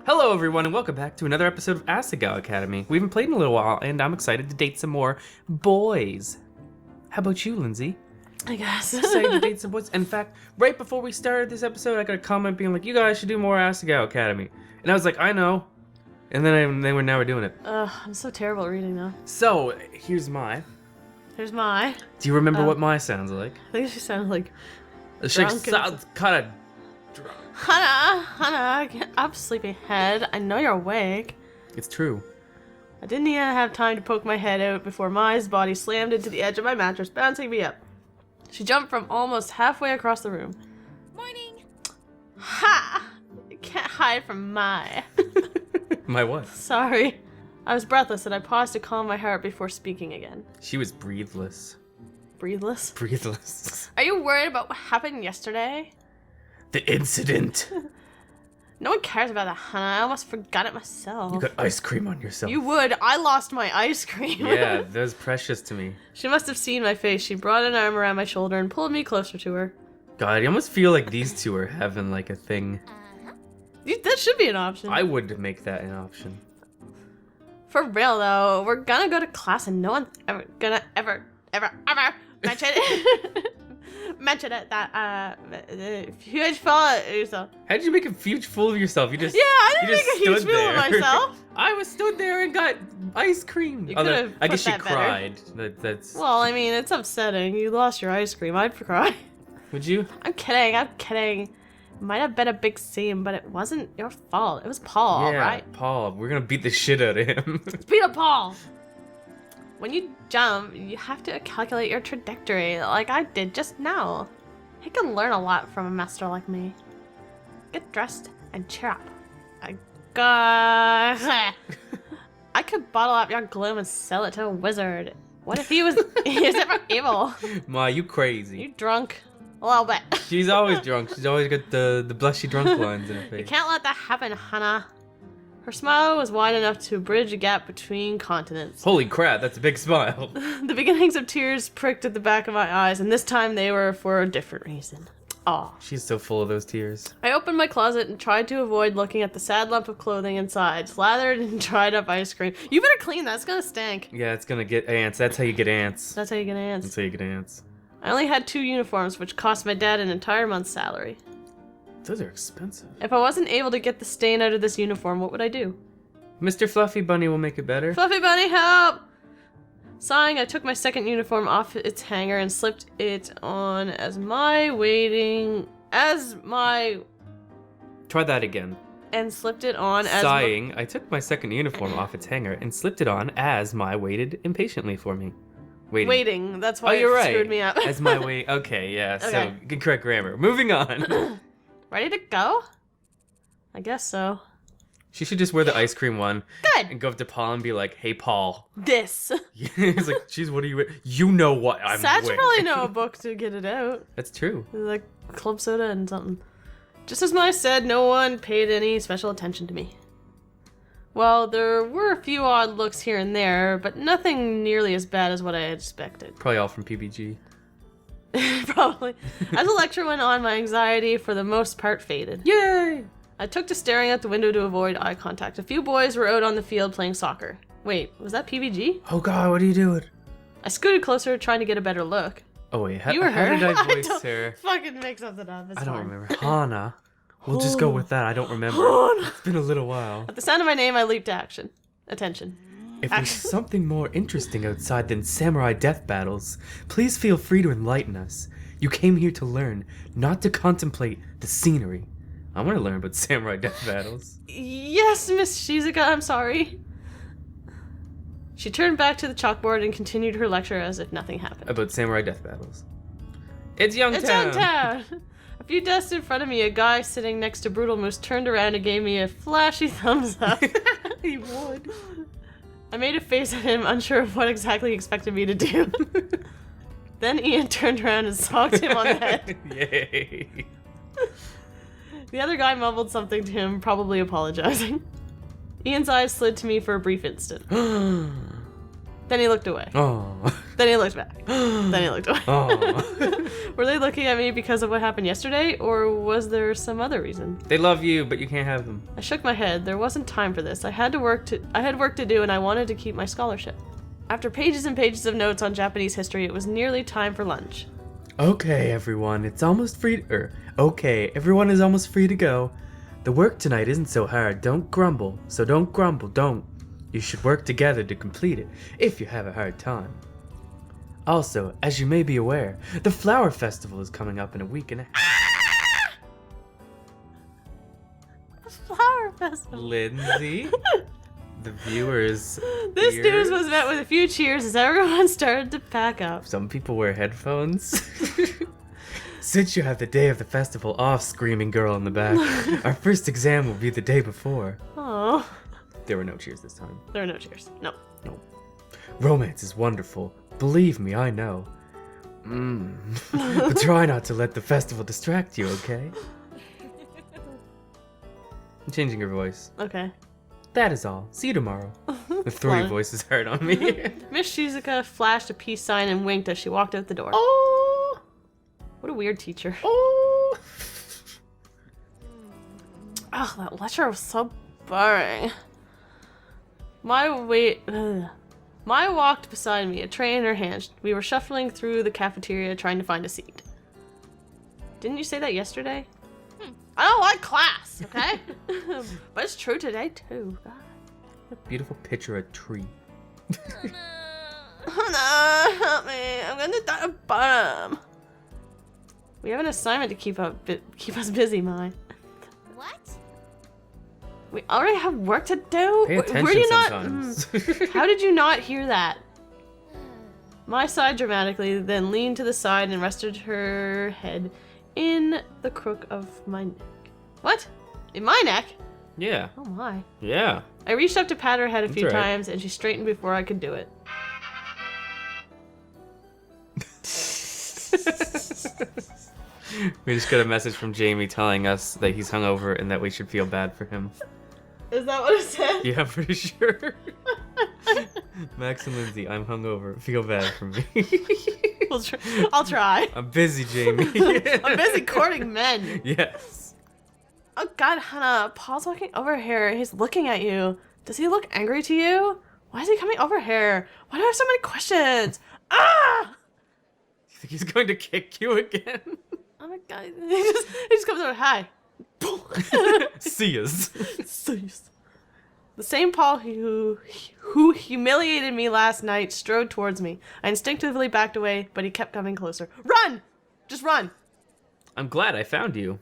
Hello everyone and welcome back to another episode of Asagao Academy. We haven't played in a little while and I'm excited to date some more boys. How about you, Lindsay? I guess. Excited to date some boys. In fact, right before we started this episode, I got a comment being like, you guys should do more Asagao Academy. And I was like, I know. And then now we're doing it. I'm so terrible at reading though. So, here's my. Here's my. Do you remember what my sounds like? I think she sounded like She sounds kind of drunk. Hana, get up, sleepyhead. I know you're awake. It's true. I didn't even have time to poke my head out before Mai's body slammed into the edge of my mattress, bouncing me up. She jumped from almost halfway across the room. Morning. Ha! You can't hide from Mai. My what? Sorry. I was breathless and I paused to calm my heart before speaking again. She was breathless. Breathless? Breathless. Are you worried about what happened yesterday? The incident. No one cares about that, Hana. I almost forgot it myself. You got ice cream on yourself. You would. I lost my ice cream. Yeah, that was precious to me. She must have seen my face. She brought an arm around my shoulder and pulled me closer to her. God, I almost feel like these two are having like a thing. That should be an option. I would make that an option. For real though, we're gonna go to class and no one's ever gonna ever mention it. Mention it that huge fool of yourself. How did you make a huge fool of yourself? You just I didn't you just make a huge stood fool of there. myself. I was stood there and got ice cream. You Although, could've I guess put she that better. cried. That's. Well, I mean, it's upsetting. You lost your ice cream. I'd cry. Would you? I'm kidding. It might have been a big scene, but it wasn't your fault. It was Paul, Yeah, right? Paul. We're gonna beat the shit out of him. It's Peter Paul. When you jump, you have to calculate your trajectory, like I did just now. He can learn a lot from a master like me. Get dressed and cheer up. I could bottle up your gloom and sell it to a wizard. What if he was ever evil? Ma, you crazy. You drunk? A little bit. She's always drunk. She's always got the blushy drunk lines in her You face. can't let that happen, Hana. Her smile was wide enough to bridge a gap between continents. Holy crap, that's a big smile. The beginnings of tears pricked at the back of my eyes, and this time they were for a different reason. Aw. She's so full of those tears. I opened my closet and tried to avoid looking at the sad lump of clothing inside, slathered in dried up ice cream. You better clean that, it's gonna stink. Yeah, it's gonna get ants. That's how you get ants. That's how you get ants. That's how you get ants. I only had 2 uniforms, which cost my dad an entire month's salary. Those are expensive. If I wasn't able to get the stain out of this uniform, what would I do? Mr. Fluffy Bunny will make it better. Fluffy Bunny, help! Sighing, I took my second uniform off its hanger and slipped it on Try that again. Sighing, I took my second uniform off its hanger and slipped it on as my waited impatiently for me. Waiting. That's why you're it right. screwed me up. As my wait. Okay, yeah. Okay. So correct grammar. Moving on. Ready to go? I guess so. She should just wear the ice cream one. Good. And go up to Paul and be like, "Hey, Paul." This. He's like, "Jeez, what are you? You know what I'm Satch wearing." probably know a book to get it out. That's true. Like club soda and something. Just as Mai said, no one paid any special attention to me. Well, there were a few odd looks here and there, but nothing nearly as bad as what I had expected. Probably all from PBG. Probably. As the lecture went on, my anxiety, for the most part, faded. Yay! I took to staring out the window to avoid eye contact. A few boys were out on the field playing soccer. Wait, was that PBG? Oh God, what are you doing? I scooted closer, trying to get a better look. Oh wait, You were how her? did I I voice don't- her? Fucking make something up. It's I don't fine. remember. Hana. We'll just go with that. I don't remember. Hana. It's been a little while. At the sound of my name, I leaped to action. Attention. If there's something more interesting outside than samurai death battles, please feel free to enlighten us. You came here to learn, not to contemplate the scenery. I want to learn about samurai death battles. Yes, Miss Shizuka, I'm sorry. She turned back to the chalkboard and continued her lecture as if nothing happened. About samurai death battles. It's Youngtown! It's Youngtown! A few desks in front of me, a guy sitting next to Brutal Moose turned around and gave me a flashy thumbs up. He would. I made a face at him, unsure of what exactly he expected me to do. Then Ian turned around and socked him on the head. Yay. The other guy mumbled something to him, probably apologizing. Ian's eyes slid to me for a brief instant. Then he looked away. Oh. Then he looked back. Then he looked away. Oh. Were they looking at me because of what happened yesterday, or was there some other reason? They love you, but you can't have them. I shook my head. There wasn't time for this. I had work to do, and I wanted to keep my scholarship. After pages and pages of notes on Japanese history, it was nearly time for lunch. Okay, everyone, it's almost free. Okay, everyone is almost free to go. The work tonight isn't so hard. Don't grumble. So don't grumble. Don't. You should work together to complete it, if you have a hard time. Also, as you may be aware, the Flower Festival is coming up in a week and a half. The Flower Festival. Lindsay, the viewers. This ears. news was met with a few cheers as everyone started to pack up. Some people wear headphones. Since you have the day of the festival off, screaming girl in the back, our first exam will be the day before. Oh. There were no cheers this time. There are no cheers. No. No. Romance is wonderful. Believe me, I know. But try not to let the festival distract you, okay? I'm changing your voice. Okay. That is all. See you tomorrow. The three Fun. voices hard on me. Miss Shizuka flashed a peace sign and winked as she walked out the door. Oh! What a weird teacher. Oh! Oh, that lecture was so boring. Mai walked beside me, a tray in her hand. We were shuffling through the cafeteria trying to find a seat. Didn't you say that yesterday? I don't like class, okay? But it's true today, too. God. Beautiful picture of a tree. Hana, help me. I'm gonna die of bottom. We have an assignment to keep us busy, Mai. What? We already have work to do? Pay attention Were you sometimes. not? How did you not hear that? Mai sighed dramatically, then leaned to the side and rested her head in the crook of my neck. What? In my neck? Yeah. Oh my. Yeah. I reached up to pat her head a few all right. times, and she straightened before I could do it. We just got a message from Jamie telling us that he's hungover and that we should feel bad for him. Is that what it said? Yeah, I'm pretty sure. Max and Lindsay, I'm hungover. Feel bad for me. I'll try. I'm busy, Jamie. I'm busy courting men. Yes. Oh god, Hana, Paul's walking over here. He's looking at you. Does he look angry to you? Why is he coming over here? Why do I have so many questions? Ah! You think he's going to kick you again? Oh my god. He just comes over, hi. See yas. The same Paul who humiliated me last night strode towards me. I instinctively backed away, but he kept coming closer. Run! Just run! I'm glad I found you.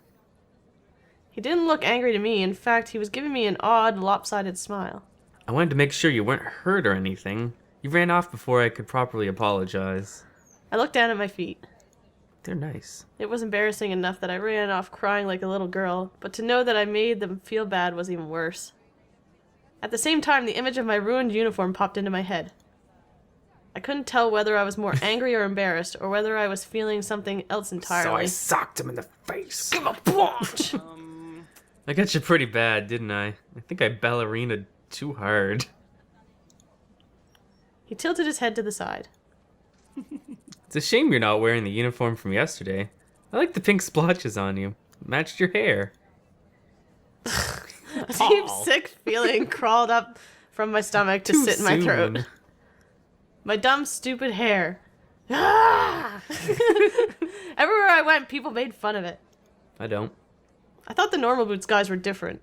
He didn't look angry to me. In fact, he was giving me an odd, lopsided smile. I wanted to make sure you weren't hurt or anything. You ran off before I could properly apologize. I looked down at my feet. They're nice. It was embarrassing enough that I ran off crying like a little girl, but to know that I made them feel bad was even worse. At the same time, the image of my ruined uniform popped into my head. I couldn't tell whether I was more angry or embarrassed, or whether I was feeling something else entirely. So I socked him in the face. Give a punch! I got you pretty bad, didn't I? I think I ballerinaed too hard. He tilted his head to the side. It's a shame you're not wearing the uniform from yesterday. I like the pink splotches on you. Matched your hair. A deep, sick feeling crawled up from my stomach to sit in my throat. soon. My dumb, stupid hair. Ah! Everywhere I went, people made fun of it. I don't. I thought the normal boots guys were different,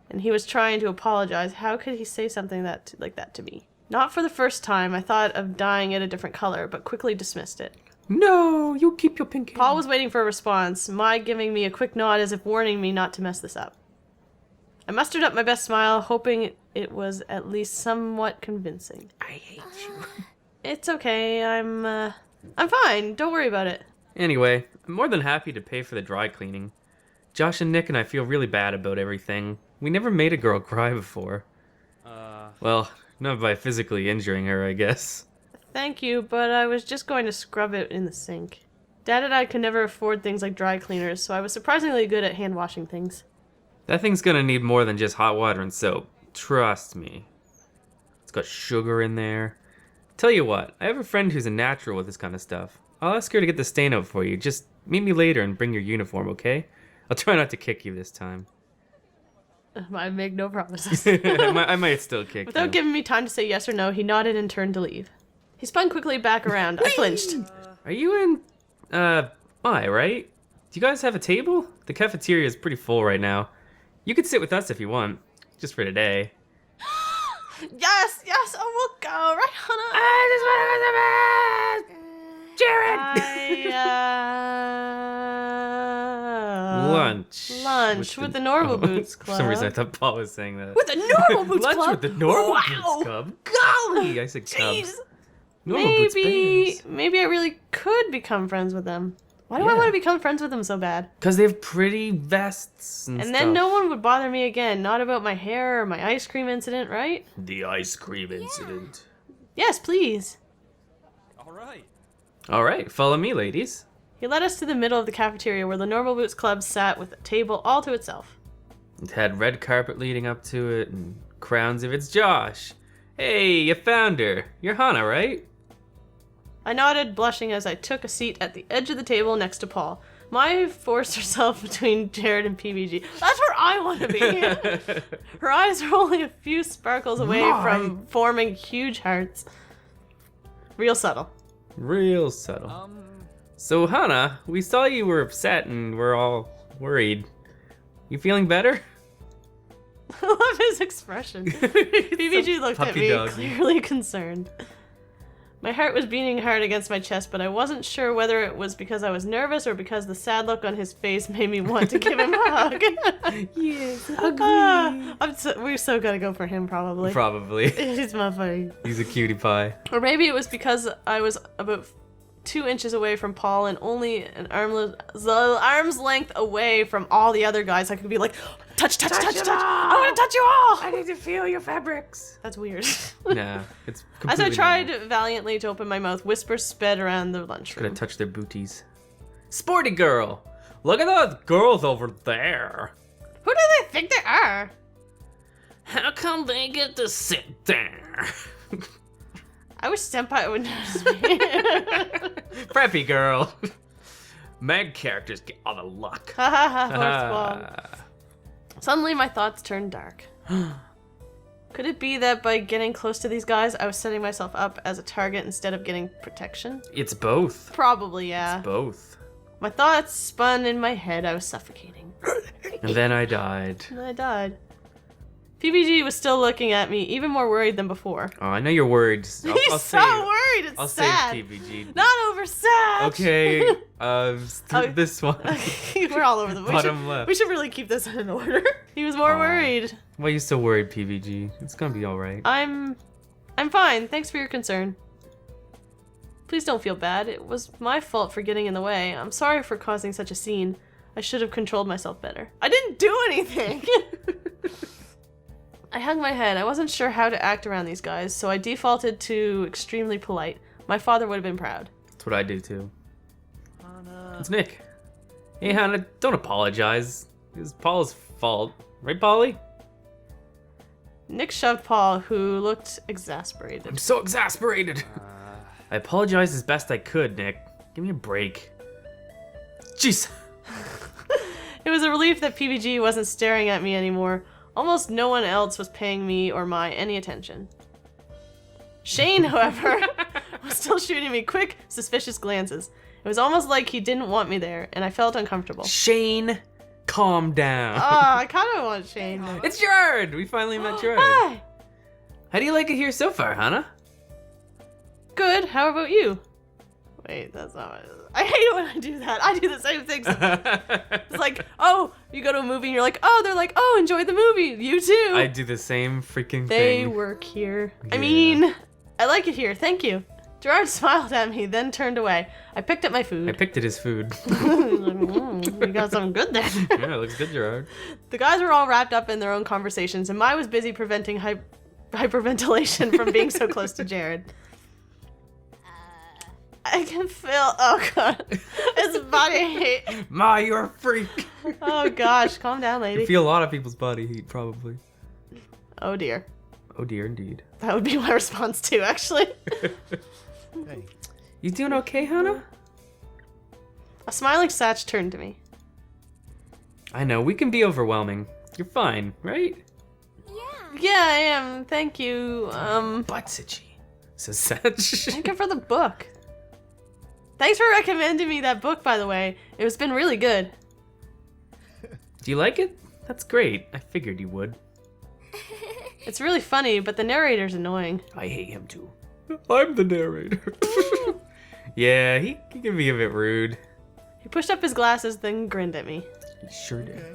and he was trying to apologize. How could he say something like that to me? Not for the first time, I thought of dyeing it a different color, but quickly dismissed it. No, you keep your pink hair. Paul was waiting for a response, Mai giving me a quick nod as if warning me not to mess this up. I mustered up my best smile, hoping it was at least somewhat convincing. I hate you. It's okay, I'm fine, don't worry about it. Anyway, I'm more than happy to pay for the dry cleaning. Josh and Nick and I feel really bad about everything. We never made a girl cry before. Well, not by physically injuring her, I guess. Thank you, but I was just going to scrub it in the sink. Dad and I could never afford things like dry cleaners, so I was surprisingly good at hand washing things. That thing's gonna need more than just hot water and soap. Trust me. It's got sugar in there, Tell you what, I have a friend who's a natural with this kind of stuff. I'll ask her to get the stain out for you. Just meet me later and bring your uniform, okay? I'll try not to kick you this time. I make no promises. I might still kick Without you. giving me time to say yes or no, he nodded and turned to leave. He spun quickly back around. I flinched. Are you in, right? Do you guys have a table? The cafeteria is pretty full right now. You could sit with us if you want. Just for today. Yes, oh, we'll go, right, Hana? I just want to go to the bed! Jared! Lunch with the Normal Boots Club. For some reason I thought Paul was saying that. With the Normal Boots Club? Lunch with the Normal Wow. Boots Club? Golly! I said Jeez. Cubs. Normal Boots Bears. Maybe I really could become friends with them. Why do I Yeah. want to become friends with them so bad? Because they have pretty vests and And stuff. then no one would bother me again. Not about my hair or my ice cream incident, right? The ice cream incident. Yes, please. Alright, follow me, ladies. He led us to the middle of the cafeteria where the Normal Boots Club sat with a table all to itself. It had red carpet leading up to it and crowns of it's Josh. Hey, you found her. You're Hana, right? I nodded, blushing as I took a seat at the edge of the table next to Paul. Maya forced herself between Jared and PBG. That's where I want to be. Her eyes were only a few sparkles away from forming huge hearts. Real subtle. Real subtle. So, Hana, we saw you were upset and we're all worried. You feeling better? I love his expression. PBG looked at puppy me, dog. clearly concerned. My heart was beating hard against my chest, but I wasn't sure whether it was because I was nervous or because the sad look on his face made me want to give him a hug. Yes, ugly. We're so gonna go for him, probably. Probably. He's my buddy. He's a cutie pie. Or maybe it was because I was about 2 inches away from Paul and only an arm's length away from all the other guys. I could be like, touch. I want to touch you all. I need to feel your fabrics. That's weird. Nah, it's As completely I tried normal. valiantly to open my mouth, whispers sped around the lunchroom. Gonna touch their booties. Sporty girl! Look at those girls over there! Who do they think they are? How come they get to sit there? I wish Senpai would notice me. Preppy girl! Mag characters get all the luck. Ha ha ha, horse Suddenly my thoughts turned dark. Could it be that by getting close to these guys, I was setting myself up as a target instead of getting protection? It's both. Probably, yeah. Both. My thoughts spun in my head. I was suffocating. And then I died. And I died. PBG was still looking at me, even more worried than before. Oh, I know you're worried. He's so worried. It's I'll sad. save PBG. Not over sad. Okay, this one. We're all over the Bottom left. We should really keep this in order. He was more worried. Why are you so worried, PBG? It's gonna be alright. I'm fine. Thanks for your concern. Please don't feel bad. It was my fault for getting in the way. I'm sorry for causing such a scene. I should have controlled myself better. I didn't do anything! I hung my head. I wasn't sure how to act around these guys, so I defaulted to extremely polite. My father would have been proud. That's what I do too. It's Nick. Hey Hannah, don't apologize. It was Paul's fault. Right, Polly? Nick shoved Paul, who looked exasperated. I'm so exasperated. I apologized as best I could, Nick. Give me a break. Jeez. It was a relief that PBG wasn't staring at me anymore. Almost no one else was paying me or my any attention. Shane, however, was still shooting me quick, suspicious glances. It was almost like he didn't want me there, and I felt uncomfortable. Shane, calm down. I kind of want Shane. It's Jirard! We finally met Jirard. Hi! How do you like it here so far, Hannah? Good, how about you? Wait, that's not what it is. I hate it when I do that. I do the same thing. It's like, oh, you go to a movie and you're like, oh, they're like, oh, enjoy the movie. You too. I do the same freaking They thing. work here. Yeah. I mean, I like it here. Thank you. Jirard smiled at me, then turned away. I picked up my I food. picked at his food. You got something good there. Yeah, it looks good, Jirard. The guys were all wrapped up in their own conversations, and Mai was busy preventing hyperventilation from being so close to Jared. I can feel, oh god, his body heat. Ma, you're a freak. Oh gosh, calm down, You lady. feel a lot of people's body heat, probably. Oh dear. Oh dear, indeed. That would be my response too, actually. Hey. You doing okay, Hana? A smiling Satch turned to me. I know, we can be overwhelming. You're fine, right? Yeah, I am. Thank you. Butt's itchy, says Satch. Thank you for the book. Thanks for recommending me that book, by the way. It's been really good. Do you like it? That's great. I figured you would. It's really funny, but the narrator's annoying. I hate him too. I'm the narrator. Yeah, he can be a bit rude. He pushed up his glasses, then grinned at me. He sure did. Okay.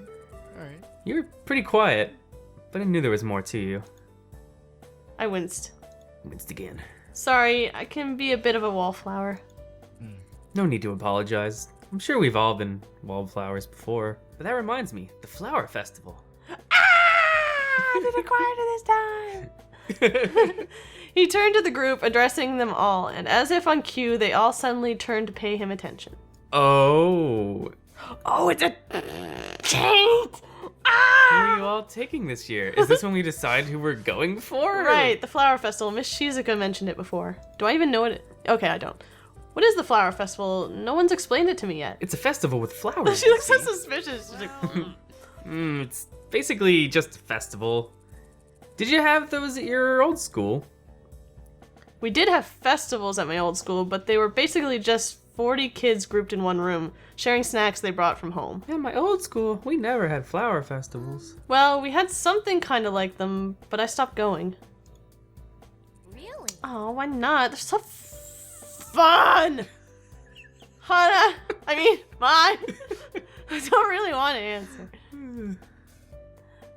Alright. You were pretty quiet, but I knew there was more to you. I winced. Winced again. Sorry, I can be a bit of a wallflower. No need to apologize. I'm sure we've all been wallflowers before. But that reminds me, the flower festival. I did it quieter this time. He turned to the group, addressing them all, and as if on cue, they all suddenly turned to pay him attention. Oh. Oh, it's a treat! Who are you all taking this year? Is this when we decide who we're going for? Right, the flower festival. Miss Shizuka mentioned it before. Do I even know what it... Okay, I don't. What is the flower festival? No one's explained it to me yet. It's a festival with flowers. She looks so suspicious. She's like, It's basically just a festival. Did you have those at your old school? We did have festivals at my old school, but they were basically just 40 kids grouped in one room, sharing snacks they brought from home. Yeah, my old school, we never had flower festivals. Well, we had something kind of like them, but I stopped going. Really? Oh, why not? They're so fun! Hana, mine. I don't really want to answer.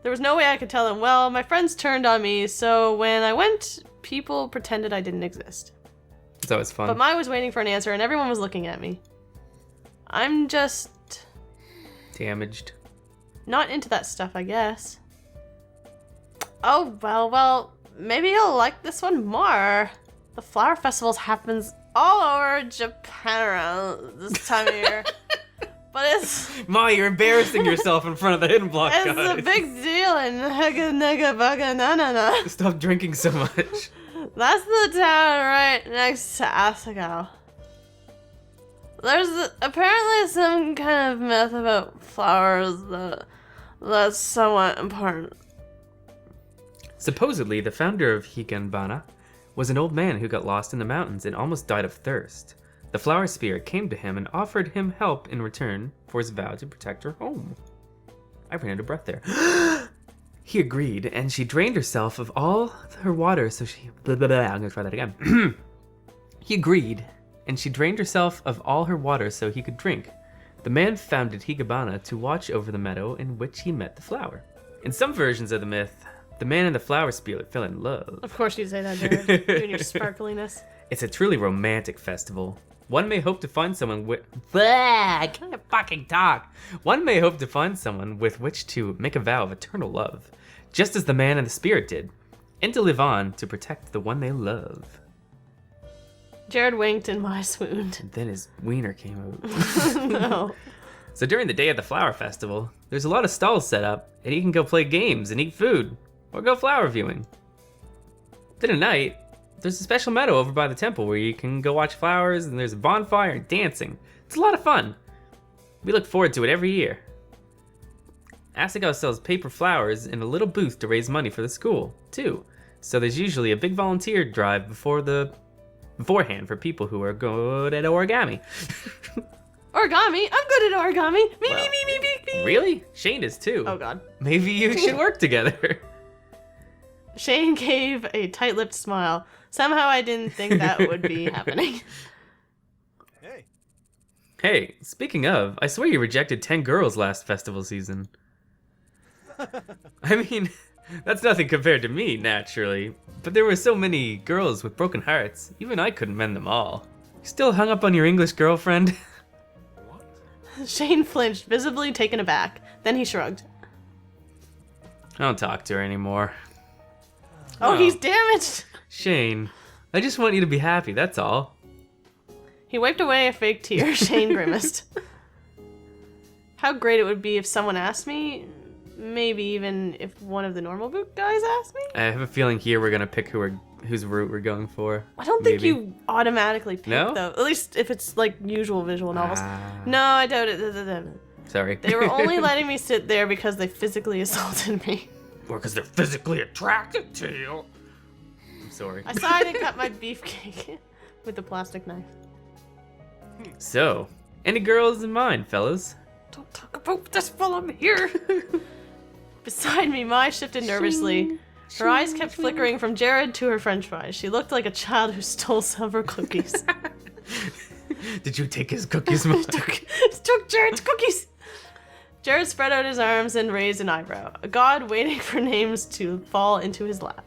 There was no way I could tell them, well, my friends turned on me, so when I went, people pretended I didn't exist. It's always fun. But Mai was waiting for an answer and everyone was looking at me. I'm just Damaged. not into that stuff, I guess. Oh, well, maybe you'll like this one more. The flower festivals happens all over Japan around this time of year. But it's Ma, you're embarrassing yourself in front of the Hidden Block guys. a big deal in Hega Nega Baga Nanana. Stop drinking so much. That's the town right next to Asagao. There's apparently some kind of myth about flowers that's somewhat important. Supposedly, the founder of Higanbana was an old man who got lost in the mountains and almost died of thirst. The flower spirit came to him and offered him help in return for his vow to protect her home. I ran out of breath there. He agreed, and she drained herself of all her water so she... I'm gonna try that again. He agreed, and she drained herself of all her water so he could drink. The man founded Higabana to watch over the meadow in which he met the flower. In some versions of the myth, the man and the flower spirit fell in love. Of course you'd say that, Jared, doing your sparkliness. It's a truly romantic festival. One may hope to find someone with... I can't fucking talk. One may hope to find someone with which to make a vow of eternal love, just as the man and the spirit did, and to live on to protect the one they love. Jared winked and Mai swooned. And then his wiener came out. No. So during the day of the flower festival, there's a lot of stalls set up, and you can go play games and eat food, or go flower viewing. Then at night, there's a special meadow over by the temple where you can go watch flowers, and there's a bonfire and dancing. It's a lot of fun. We look forward to it every year. Asagao sells paper flowers in a little booth to raise money for the school, too. So there's usually a big volunteer drive beforehand for people who are good at origami. Origami? I'm good at origami. Me. Really? Shane is too. Oh god. Maybe you should work together. Shane gave a tight-lipped smile. Somehow I didn't think that would be happening. Hey. Hey, speaking of, I swear you rejected 10 girls last festival season. I mean, that's nothing compared to me, naturally. But there were so many girls with broken hearts, even I couldn't mend them all. You still hung up on your English girlfriend? Shane flinched, visibly taken aback. Then he shrugged. I don't talk to her anymore. Oh, he's damaged! Shane, I just want you to be happy, that's all. He wiped away a fake tear. Shane grimaced. How great it would be if someone asked me. maybe even if one of the normal boot guys asked me. I have a feeling here we're gonna pick whose route we're going for. I don't think Maybe. you automatically pick, No? though. At least if it's like usual visual novels. Ah. No, I doubt it. Sorry. They were only letting me sit there because they physically assaulted me. Or because they're physically attracted to you. I'm sorry. I sighed and cut my beefcake with a plastic knife. So, any girls in mind, fellas? Don't talk about this while I'm here. Beside me, Mai shifted nervously. Her eyes kept flickering from Jirard to her french fries. She looked like a child who stole several cookies. Did you take his cookies, Mom? Took Jared's cookies! Jirard spread out his arms and raised an eyebrow, a god waiting for names to fall into his lap.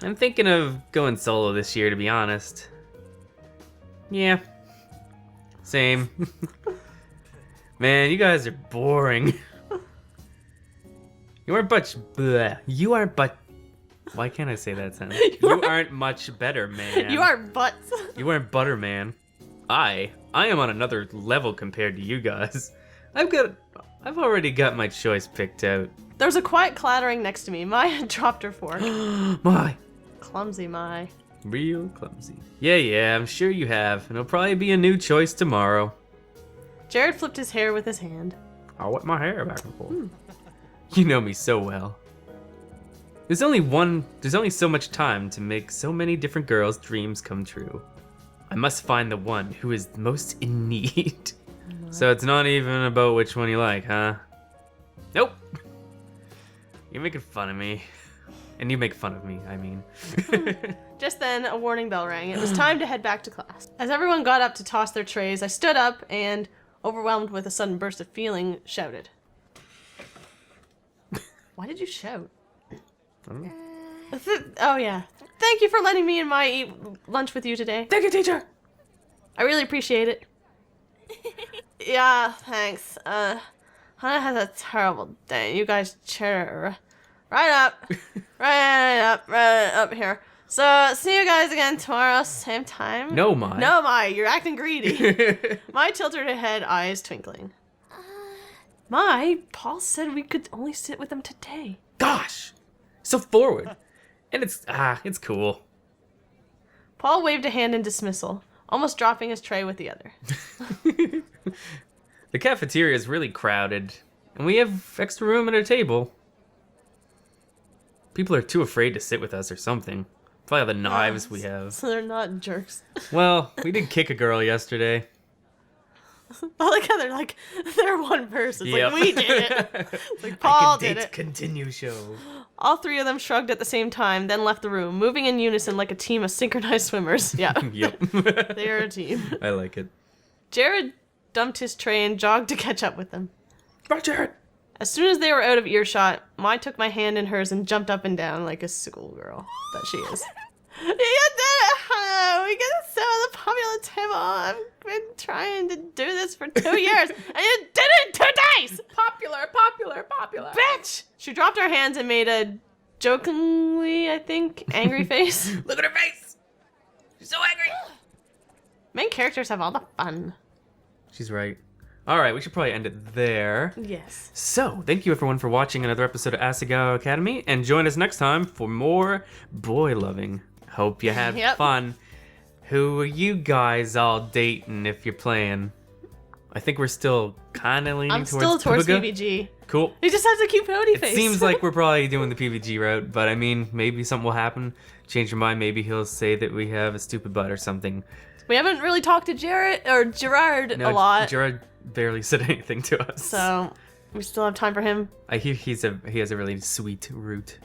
I'm thinking of going solo this year, to be honest. Yeah. Same. Man, you guys are boring. You aren't much. Bleh. You aren't but. Why can't I say that sentence? You aren't much better, man. You are butts. You aren't butter, man. I am on another level compared to you guys. I've already got my choice picked out. There was a quiet clattering next to me. Mai had dropped her fork. My. Clumsy Mai. Real clumsy. Yeah, I'm sure you have, and it'll probably be a new choice tomorrow. Jirard flipped his hair with his hand. I'll whip my hair back and forth. You know me so well. There's only so much time to make so many different girls' dreams come true. I must find the one who is most in need. So it's not even about which one you like, huh? Nope. You're making fun of me. And you make fun of me, I mean. Just then, a warning bell rang. It was time to head back to class. As everyone got up to toss their trays, I stood up and, overwhelmed with a sudden burst of feeling, shouted. Why did you shout? I don't know. Oh, yeah. Thank you for letting me and Mai eat lunch with you today. Thank you, teacher! I really appreciate it. Yeah, thanks. Hana has a terrible day. You guys cheer her right up here. So, see you guys again tomorrow, same time. No, Mai. No, Mai, you're acting greedy. Mai tilted her head, eyes twinkling. Mai, Paul said we could only sit with him today. Gosh! So forward. And it's cool. Paul waved a hand in dismissal, almost dropping his tray with the other. The cafeteria is really crowded, and we have extra room at our table. People are too afraid to sit with us or something. Probably all the knives we have. So they're not jerks. Well, we did kick a girl yesterday. I like how they're one person. It's Yep. like, we did it. It's like, Paul did it. ContinueShow. All three of them shrugged at the same time, then left the room, moving in unison like a team of synchronized swimmers. Yeah. Yep. They're a team. I like it. Jirard dumped his tray and jogged to catch up with them. Roger! As soon as they were out of earshot, Mai took my hand in hers and jumped up and down like a schoolgirl that she is. You did it, Hana! We get some of the popular table. I've been trying to do this for 2 years, and you did it in 2 days! Popular! Bitch! She dropped her hands and made a jokingly, I think, angry face. Look at her face! She's so angry! Main characters have all the fun. She's right. Alright, we should probably end it there. Yes. So, thank you everyone for watching another episode of Asagao Academy, and join us next time for more boy loving. Hope you had Yep. fun. Who are you guys all dating if you're playing? I think we're still kind of leaning I'm towards still towards Pubuga. PBG. Cool. He just has a cute pony It face. seems like we're probably doing the PVG route, but I mean, maybe something will happen. Change your mind. Maybe he'll say that we have a stupid butt or something. We haven't really talked to Jirard a lot. Jirard barely said anything to us. So we still have time for him. I hear he has a really sweet root.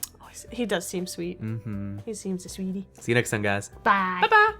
He does seem sweet. Mm-hmm. He seems a sweetie. See you next time, guys. Bye. Bye-bye.